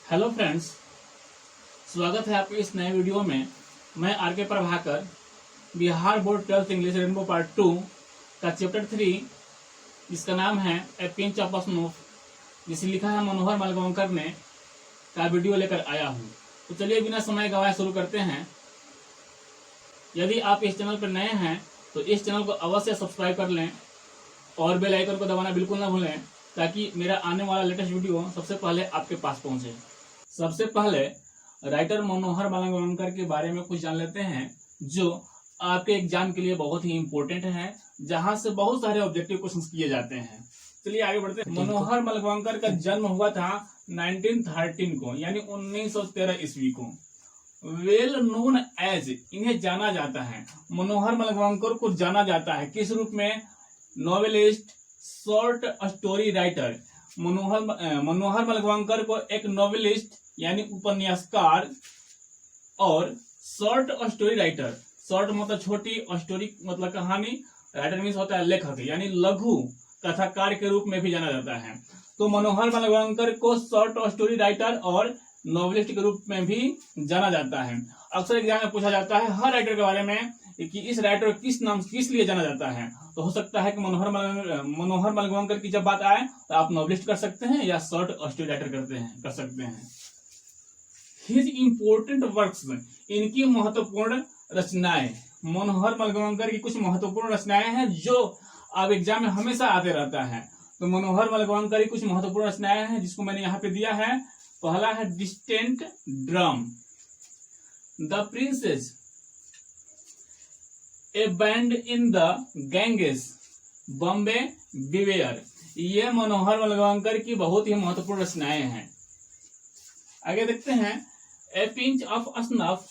Hello friends, स्वागत है आपके इस नए वीडियो में। मैं आर के Prabhakar Bihar board 12th English rainbow part 2 का चैप्टर 3 जिसका नाम है ए पिंच ऑफ स्नूफ, जिसे लिखा है मनोहर मलगांवकर ने, का वीडियो लेकर आया हूँ। तो चलिए बिना समय गवाए शुरू करते हैं। यदि आप इस चैनल पर नए हैं तो इस चैनल को अवश्य सब्सक्राइब कर लें और बेल आइकन को दबाना बिल्कुल ना भूलें, ताकि मेरा आने वाला लेटेस्ट वीडियो सबसे पहले आपके पास पहुंचे। सबसे पहले राइटर मनोहर मलगांवकर के बारे में कुछ जान लेते हैं, जो आपके एग्जाम के लिए बहुत ही इंपॉर्टेंट है, जहां से बहुत सारे ऑब्जेक्टिव क्वेश्चंस किए जाते हैं। चलिए आगे बढ़ते हैं। मनोहर मलगांवकर का जन्म हुआ था 1913 को, यानी 1913 ईस्वी को। वेल नोन एज, इन्हें जाना जाता है, मनोहर मलगांवकर को जाना जाता है किस रूप में? Novelist, short story writer. Manohar Malgonkar को एक नॉवेलिस्ट यानी उपन्यासकार और शॉर्ट स्टोरी राइटर, शॉर्ट मतलब छोटी, स्टोरी मतलब कहानी, राइटर मीन्स होता है लेखक, यानी लघु कथाकार के रूप में भी जाना जाता है। तो मनोहर मलगांवकर को शॉर्ट स्टोरी राइटर और नॉवेलिस्ट के रूप में भी जाना जाता है। अक्सर एग्जाम में पूछा जाता है हर राइटर के बारे में कि इस राइटर को किस नाम किस लिए जाना जाता है। तो हो सकता है कि मनोहर मलगांवकर की जब बात आए तो आप नॉवेलिस्ट कर सकते हैं या शॉर्ट स्टोरी राइटर कर सकते हैं। हिज इम्पोर्टेंट वर्क्स, इनकी महत्वपूर्ण रचनाएं, मनोहर मलगांवकर की कुछ महत्वपूर्ण रचनाएं हैं जो अब एग्जाम में हमेशा आते रहता है। तो मनोहर मलगांवकर की कुछ महत्वपूर्ण रचनाएं हैं जिसको मैंने यहाँ पे दिया है। पहला है distant drum, the princes, a bend in the Ganges, Bombay beware. ये मनोहर मलगांवकर की बहुत ही महत्वपूर्ण रचनाएं हैं। आगे देखते हैं। A pinch of snuff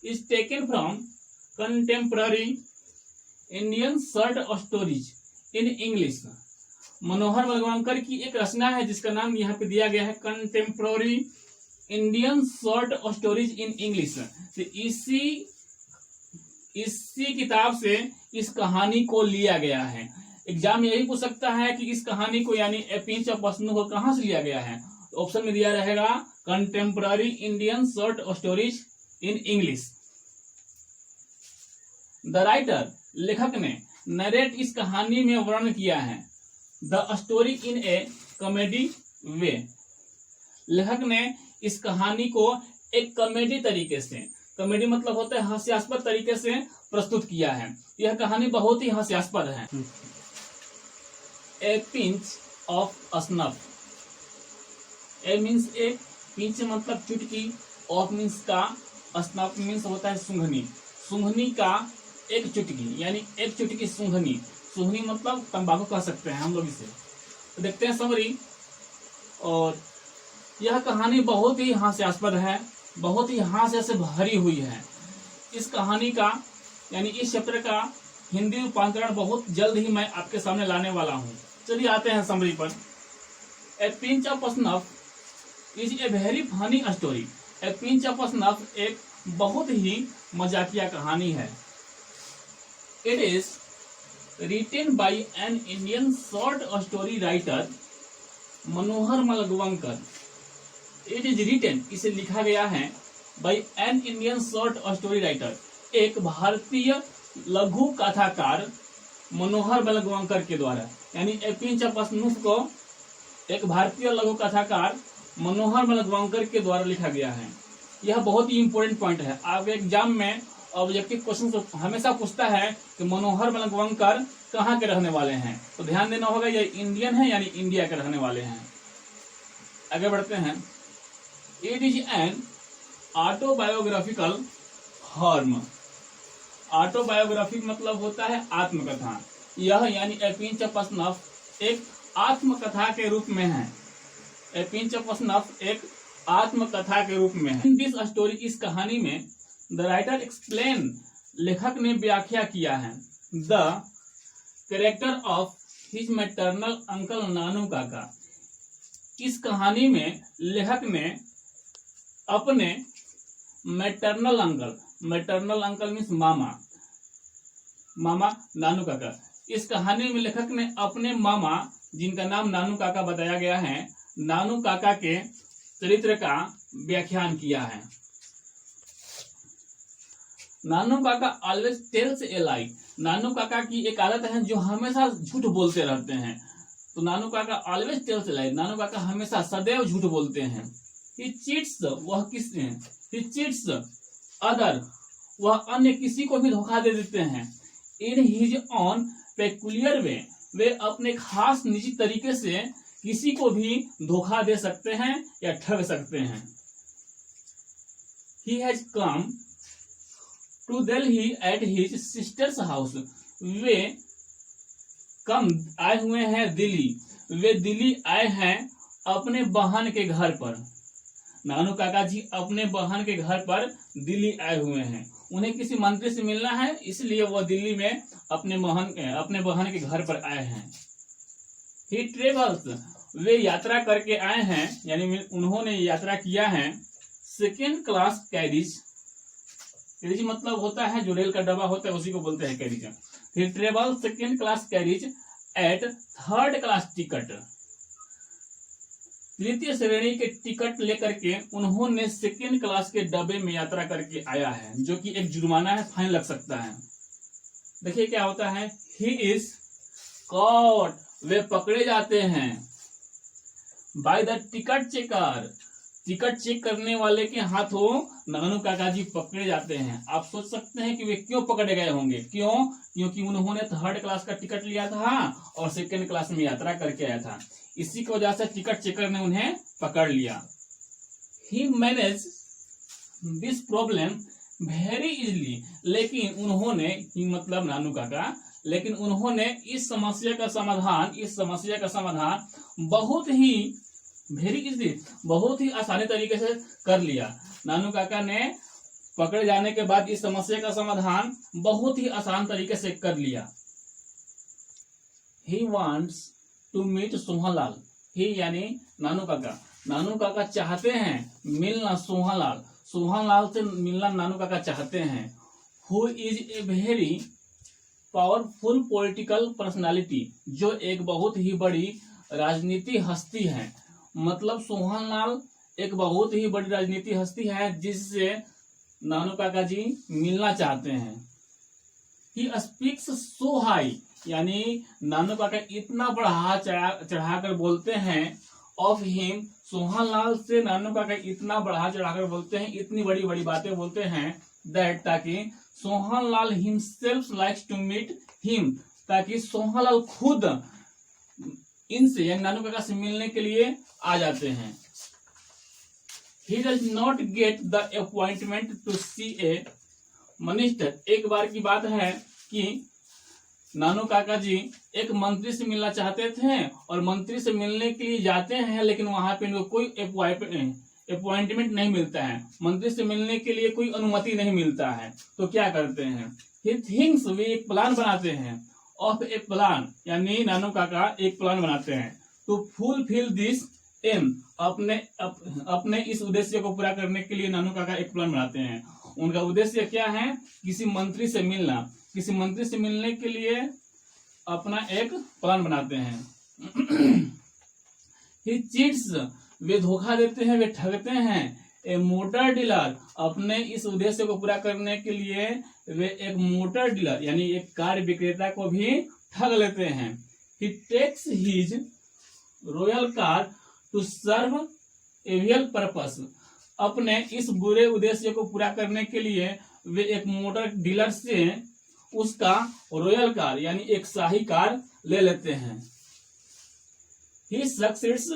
is taken from contemporary Indian short stories in English. Manohar Malgonkar की एक रचना है जिसका नाम यहाँ पे दिया गया है contemporary Indian short stories in English. तो इसी किताब से इस कहानी को लिया गया है। एग्जाम में यही पूछ सकता है कि इस कहानी को यानी ए पिंच ऑफ स्नूफ को कहां से लिया गया है। तो ऑप्शन में दिया रहेगा contemporary Indian short stories in English. The writer, लेखक ने, नरेट, इस कहानी में वर्णन किया है the story in a comedy way. लेखक ने इस कहानी को एक कॉमेडी तरीके से, कॉमेडी मतलब होता है हास्यास्पद तरीके से प्रस्तुत किया है। यह कहानी बहुत ही हास्यास्पद है। ए pinch of snuff, A means एक, पिंच मतलब चुटकी, ऑफ मीन्स का, स्नफ मीन्स होता है सूंघनी, सूंघनी का एक चुटकी, यानी एक चुटकी सूंघनी। सूंघनी मतलब तंबाकू कह सकते हैं हम लोग इसे। तो देखते हैं समरी। और यह कहानी बहुत ही हास्यास्पद है, बहुत ही हास्य से भरी हुई है। इस कहानी का यानी इस चैप्टर का हिंदी रूपांतरण बहुत जल्द ही मैं आपके सामने लाने वाला हूं। चलिए आते हैं समरी पर। A pinch of snuff is a very funny story. A pinch of snuff एक बहुत ही मजाकिया कहानी है। It is written by an Indian short story writer Manohar Malgonkar. It is written, इसे लिखा गया है, by an Indian short story writer, एक भारतीय लघु कथाकार मनोहर मलगांवकर के द्वारा। यानी ए पिंच ऑफ स्नूफ को एक भारतीय लघु कथाकार मनोहर मलगांवकर के द्वारा लिखा गया है। यह बहुत ही इंपॉर्टेंट पॉइंट है। आप एग्जाम में ऑब्जेक्टिव क्वेश्चन हमेशा पूछता है कि मनोहर मलगांवकर कहाँ के रहने वाले हैं। तो ध्यान देना होगा, ये इंडियन है यानी इंडिया के रहने वाले हैं। आगे बढ़ते हैं। इट इज एन ऑटोबायोग्राफिकल हॉर्म। ऑटोबायोग्राफी मतलब होता है आत्मकथा। यह यानी ए पिंच ऑफ स्नफ एक आत्मकथा के रूप में है। ए पिंच ऑफ स्नफ एक आत्मकथा के रूप में है। इन दिस स्टोरी, इस कहानी में, द राइटर एक्सप्लेन, लेखक ने व्याख्या किया है, the character of his maternal uncle Nanu Kaka. इस कहानी में लेखक ने अपने मैटरनल अंकल मीन्स मामा, मामा नानू काका। इस कहानी में लेखक ने अपने मामा, जिनका नाम नानू काका बताया गया है, नानू काका के चरित्र का व्याख्यान किया है। नानू काका ऑलवेज टेल्स ए लाई। नानू काका की एक आदत है जो हमेशा झूठ बोलते रहते हैं। तो नानू काका ऑलवेज टेल्स ए लाई, नानू काका हमेशा सदैव झूठ बोलते हैं। ही चीट्स, वह किससे, ही चीट्स अदर, वह अन्य किसी को भी धोखा दे देते हैं। इन हिज ऑन पेकुलियर वे, वे अपने खास निजी तरीके से किसी को भी धोखा दे सकते हैं या ठग सकते हैं। He has come to Delhi at his sister's house. वे कम आए हुए हैं दिल्ली, वे दिल्ली आए हैं अपने बहन के घर पर। नानू काका जी अपने बहन के घर पर दिल्ली आए हुए हैं। उन्हें किसी मंत्री से मिलना है, इसलिए वह दिल्ली में अपने बहन के घर पर आए हैं। ही ट्रेवल्स, वे यात्रा करके आए हैं, यानी उन्होंने यात्रा किया है। सेकेंड क्लास कैरिज, कैरिज मतलब होता है जो रेल का डब्बा होता है, उसी को बोलते हैं carriage. He travel second class carriage at third class ticket, तृतीय श्रेणी के टिकट लेकर के उन्होंने सेकेंड क्लास के डब्बे में यात्रा करके आया है, जो कि एक जुर्माना है, फाइन लग सकता है। देखिए क्या होता है, ही इज कॉट, वे पकड़े जाते हैं। By the ticket checker, ticket check करने वाले के हाथों नानू काका जी पकड़े जाते हैं। आप सोच सकते हैं कि वे क्यों पकड़े गए होंगे, क्यों? क्योंकि उन्होंने थर्ड क्लास का टिकट लिया था और सेकेंड क्लास में यात्रा करके आया था, इसी की वजह से टिकट चेकर ने उन्हें पकड़ लिया। He manage this problem very easily, लेकिन उन्होंने, ही मतलब नानू काका, लेकिन उन्होंने इस समस्या का समाधान बहुत ही वेरी इजिली, बहुत ही आसानी तरीके से कर लिया। नानू काका ने पकड़े जाने के बाद इस समस्या का समाधान बहुत ही आसान तरीके से कर लिया। He wants to meet Sohanlal, he यानी नानू काका, नानू काका चाहते हैं मिलना सोहनलाल, सोहनलाल से मिलना नानू काका चाहते हैं। Who is a very powerful political personality, जो एक बहुत ही बड़ी राजनीति हस्ती है। मतलब सोहनलाल एक बहुत ही बड़ी राजनीति हस्ती है जिससे नानू काका जी मिलना चाहते हैं। ही स्पीक्स सो हाई, यानी नानू काका इतना बढ़ा चढ़ाकर बोलते हैं। ऑफ हिम, सोहनलाल से नानू काका इतना बढ़ा चढ़ाकर बोलते हैं, इतनी बड़ी बड़ी बातें बोलते हैं, दैट ताकि Sohanlal himself likes to meet him, ताकि सोहनलाल खुद इनसे यानी नानू काका से मिलने के लिए आ जाते हैं। He does not get the appointment to see a minister। एक बार की बात है कि नानू काका जी एक मंत्री से मिलना चाहते थे और मंत्री से मिलने के लिए जाते हैं, लेकिन वहां पे इनको कोई अपॉइंटमेंट नहीं मिलता है, मंत्री से मिलने के लिए कोई अनुमति नहीं मिलता है। तो क्या करते हैं, he thinks, वे एक प्लान बनाते हैं, ऑफ ए प्लान, यानी नानू काका एक प्लान बनाते हैं, टू फुलफिल दिस एम, अपने इस उद्देश्य को पूरा करने के लिए नानू काका एक प्लान बनाते हैं। उनका उद्देश्य क्या है, किसी मंत्री से मिलना, किसी मंत्री से मिलने के लिए अपना एक प्लान बनाते हैं। ही चीट्स, वे धोखा देते हैं, वे ठगते हैं। ए मोटर डीलर, अपने इस उद्देश्य को पूरा करने के लिए वे एक मोटर डीलर यानी एक कार विक्रेता को भी ठग लेते हैं। He takes his royal car to serve evil purpose, अपने इस बुरे उद्देश्य को पूरा करने के लिए वे एक मोटर डीलर से उसका रॉयल कार यानी एक शाही कार ले लेते हैं। ही सक्सेस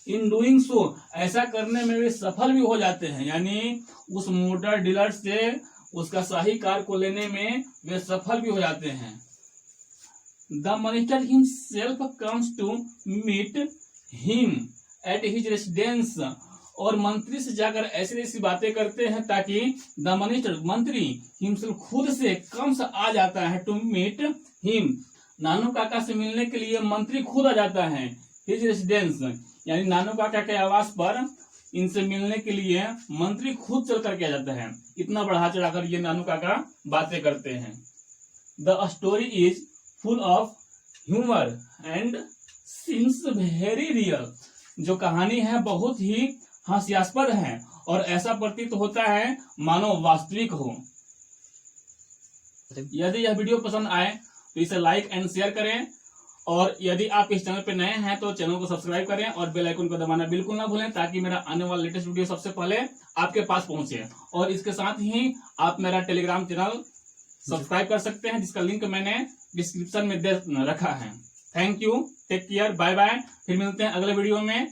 इन डूइंग सो, ऐसा करने में वे सफल भी हो जाते हैं, यानी उस मोटर डीलर से उसका शाही कार को लेने में वे सफल भी हो जाते हैं। The minister himself comes to meet him at his residence, और मंत्री से जाकर ऐसी ऐसी बातें करते हैं ताकि द मिनिस्टर, मंत्री हिमसेल्फ खुद से कम्स आ जाता है, टू मीट हिम, नानू काका से मिलने के लिए मंत्री खुद आ जाता है। हिज रेसिडेंस यानी नानू काका के आवास पर इनसे मिलने के लिए मंत्री खुद चल करके आ जाता है। इतना बढ़ा चढ़ाकर ये नानू काका बातें करते हैं। The story is full of humour and seems very real, जो कहानी है बहुत ही हास्यास्पद है और ऐसा प्रतीत होता है मानो वास्तविक हो। यदि यह वीडियो पसंद आए तो इसे लाइक एंड शेयर करें, और यदि आप इस चैनल पे नए हैं तो चैनल को सब्सक्राइब करें और बेल आइकन को दबाना बिल्कुल ना भूलें, ताकि मेरा आने वाला लेटेस्ट वीडियो सबसे पहले आपके पास पहुंचे। और इसके साथ ही आप मेरा टेलीग्राम चैनल सब्सक्राइब कर सकते हैं, जिसका लिंक मैंने डिस्क्रिप्शन में दे रखा है। Thank you, take care, bye bye. फिर मिलते हैं अगले वीडियो में।